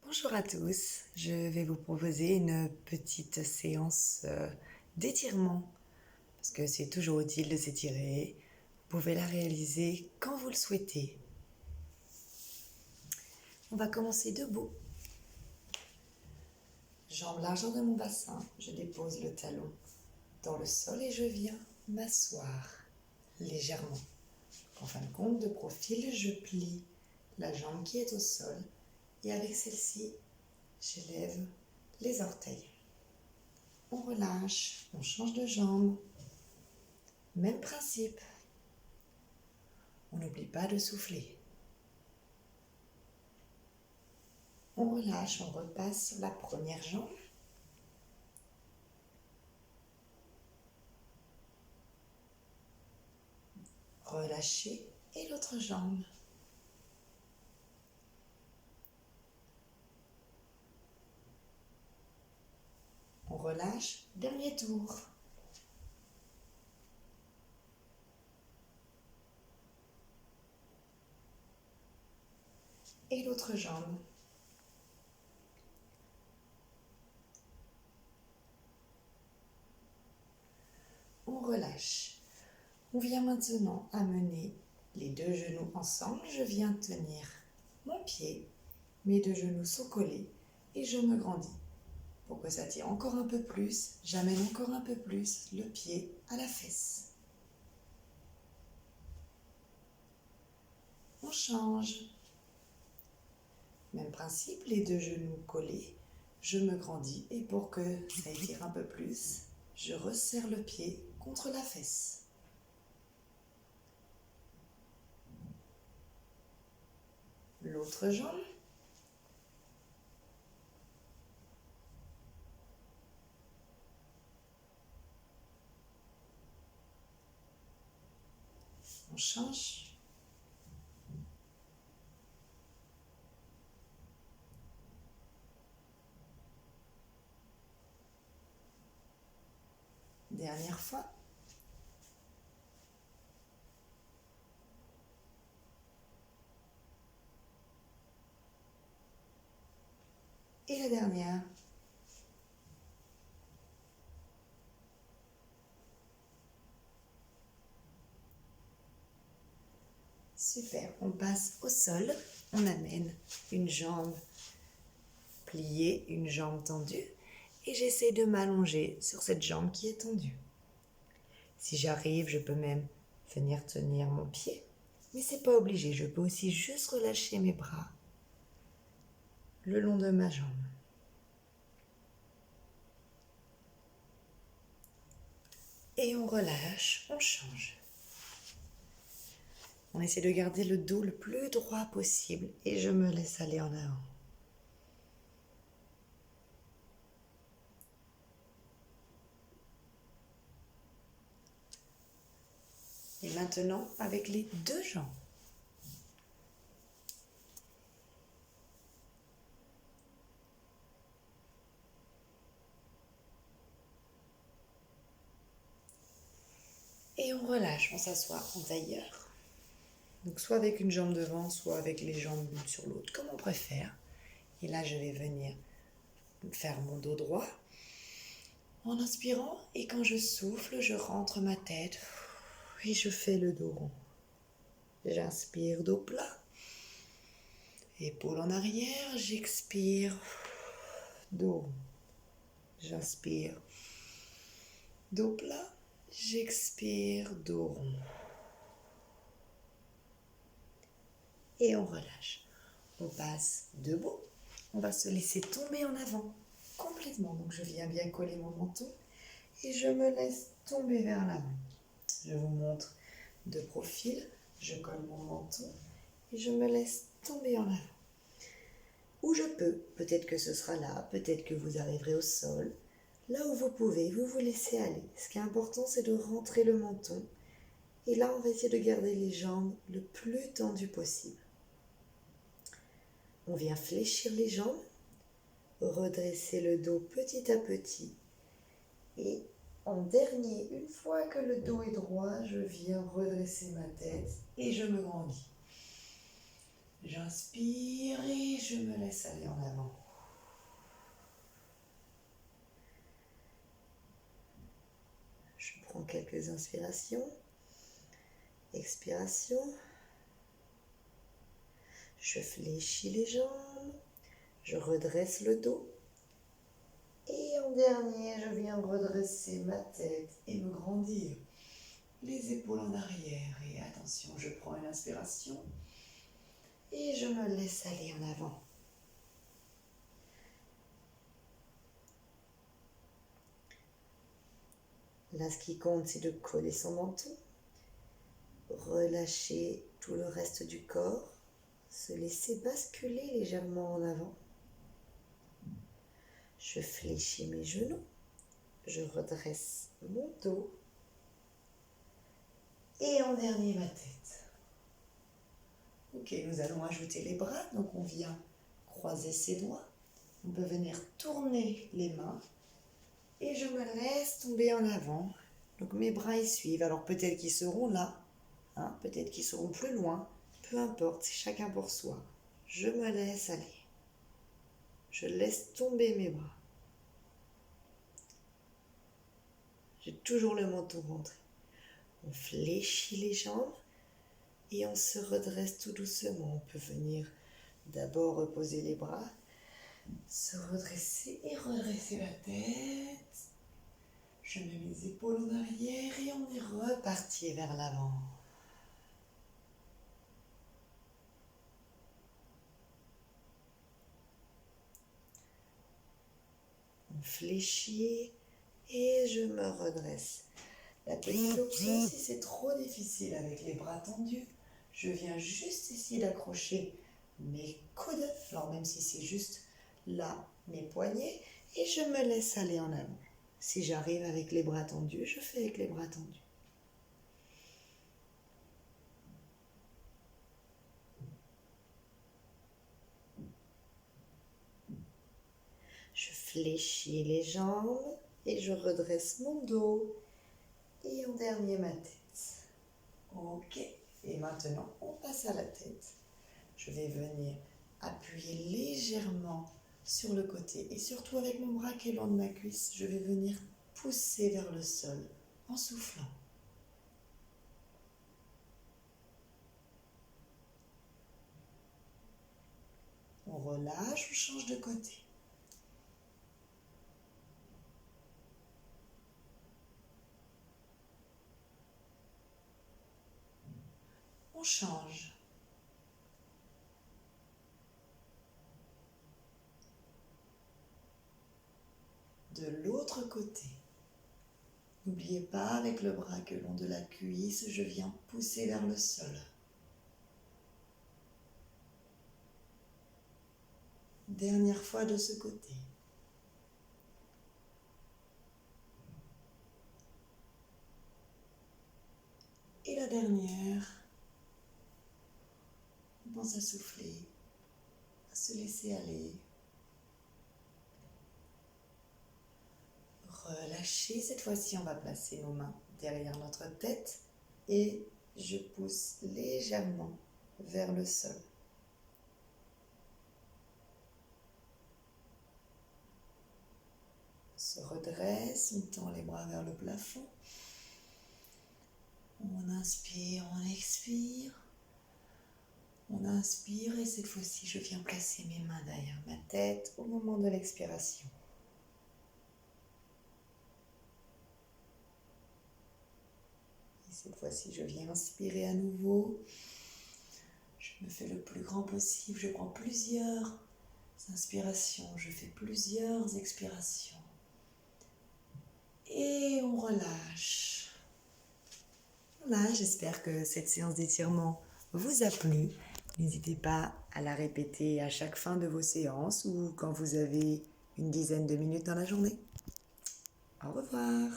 Bonjour à tous, je vais vous proposer une petite séance d'étirement parce que c'est toujours utile de s'étirer. Vous pouvez la réaliser quand vous le souhaitez. On va commencer debout. Jambes largeur de mon bassin, je dépose le talon dans le sol et je viens m'asseoir légèrement. En fin de compte, de profil, je plie la jambe qui est au sol et avec celle-ci, j'élève les orteils. On relâche, on change de jambe. Même principe. On n'oublie pas de souffler. On relâche, on repasse sur la première jambe. Relâchez et l'autre jambe. On relâche, dernier tour. Et l'autre jambe. On relâche. On vient maintenant amener les deux genoux ensemble. Je viens tenir mon pied. Mes deux genoux sont collés et je me grandis. Pour que ça tire encore un peu plus, j'amène encore un peu plus le pied à la fesse. On change. Même principe, les deux genoux collés, je me grandis et pour que ça étire un peu plus, je resserre le pied contre la fesse. L'autre jambe. On change. Dernière fois. Et la dernière. Super, on passe au sol. On amène une jambe pliée, une jambe tendue. Et j'essaie de m'allonger sur cette jambe qui est tendue. Si j'arrive, je peux même venir tenir mon pied. Mais c'est pas obligé, je peux aussi juste relâcher mes bras le long de ma jambe. Et on relâche, on change. On essaie de garder le dos le plus droit possible et je me laisse aller en avant. Et maintenant, avec les deux jambes. Et on relâche, on s'assoit en tailleur. Donc soit avec une jambe devant, soit avec les jambes l'une sur l'autre, comme on préfère. Et là, je vais venir faire mon dos droit en inspirant. Et quand je souffle, je rentre ma tête et je fais le dos rond. J'inspire, dos plat. Épaules en arrière, j'expire, dos rond. J'inspire, dos plat. J'expire, dos rond. Et on relâche. On passe debout. On va se laisser tomber en avant complètement. Donc je viens bien coller mon menton et je me laisse tomber vers l'avant. Je vous montre de profil. Je colle mon menton et je me laisse tomber en avant. Où je peux, peut-être que ce sera là, peut-être que vous arriverez au sol. Là où vous pouvez, vous vous laissez aller. Ce qui est important, c'est de rentrer le menton. Et là, on va essayer de garder les jambes le plus tendues possible. On vient fléchir les jambes, redresser le dos petit à petit. Et en dernier, une fois que le dos est droit, je viens redresser ma tête et je me grandis. J'inspire et je me laisse aller en avant. Je prends quelques inspirations, expirations. Je fléchis les jambes, je redresse le dos. Et en dernier, je viens redresser ma tête et me grandir. Les épaules en arrière. Et attention, je prends une inspiration et je me laisse aller en avant. Là, ce qui compte, c'est de coller son menton, relâcher tout le reste du corps, se laisser basculer légèrement en avant. Je fléchis mes genoux, je redresse mon dos et en dernier ma tête. Ok, nous allons ajouter les bras, donc on vient croiser ses doigts. On peut venir tourner les mains et je me laisse tomber en avant. Donc mes bras y suivent, alors peut-être qu'ils seront là, peut-être qu'ils seront plus loin, peu importe, c'est chacun pour soi. Je me laisse aller. Je laisse tomber mes bras. J'ai toujours le menton rentré. On fléchit les jambes et on se redresse tout doucement. On peut venir d'abord reposer les bras, se redresser et redresser la tête. Je mets mes épaules en arrière et on est reparti vers l'avant. On fléchit et je me redresse. La petite option, si c'est trop difficile avec les bras tendus, je viens juste essayer d'accrocher mes coudes, alors même si c'est juste là, mes poignets, et je me laisse aller en avant. Si j'arrive avec les bras tendus, je fais avec les bras tendus. Je fléchis les jambes et je redresse mon dos. Et en dernier, ma tête. Ok, et maintenant, on passe à la tête. Je vais venir appuyer légèrement sur le côté et surtout avec mon bras qui est loin de ma cuisse, je vais venir pousser vers le sol en soufflant. On relâche, on change de côté. On change. De l'autre côté. N'oubliez pas, avec le bras que long de la cuisse, je viens pousser vers le sol. Dernière fois de ce côté. Et la dernière. On pense à souffler, à se laisser aller. Relâchez, cette fois-ci on va placer nos mains derrière notre tête et je pousse légèrement vers le sol. On se redresse, on tend les bras vers le plafond. On inspire, on expire. On inspire et cette fois-ci je viens placer mes mains derrière ma tête au moment de l'expiration. Et cette fois-ci je viens inspirer à nouveau. Je me fais le plus grand possible, je prends plusieurs inspirations, je fais plusieurs expirations. Et on relâche. Voilà, j'espère que cette séance d'étirement vous a plu. N'hésitez pas à la répéter à chaque fin de vos séances ou quand vous avez une dizaine de minutes dans la journée. Au revoir.